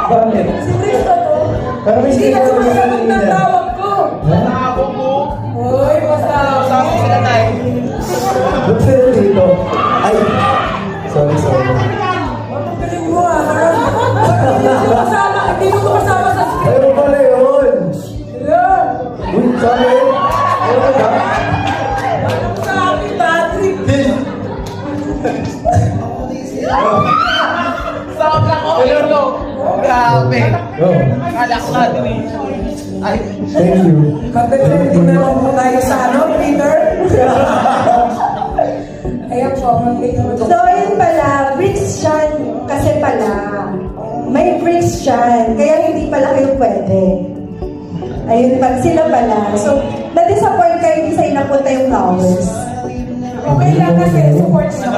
Bakit? Si Briggs ba to? Pero may Hindi na sticker na sumasagot kanina. ng tawag ko. Ako mo. Uy, basta. Sabi sila tayo. Ba't sila dito? Ay! Sorry. Ang galing mo ah. Hindi mo kasama sa script. Ayun pala yun! Yeah. Uy, sorry! Ayun ka? Alam sa akin, Patrick. Sakot lang ako. Hello. Grabe. Oh, Kala ko nga din eh. Ay. thank you. Mag-trending na lang po tayo sa ano, Peter? Ayan po, mag-take naman So, yun pala, bricks siyan kasi pala. May bricks siyan, kaya hindi pala kayo pwede. Ayun pa, sila pala. So, na-disappoint kayo, hindi sa'yo napunta yung flowers. Okay lang kasi, support siya.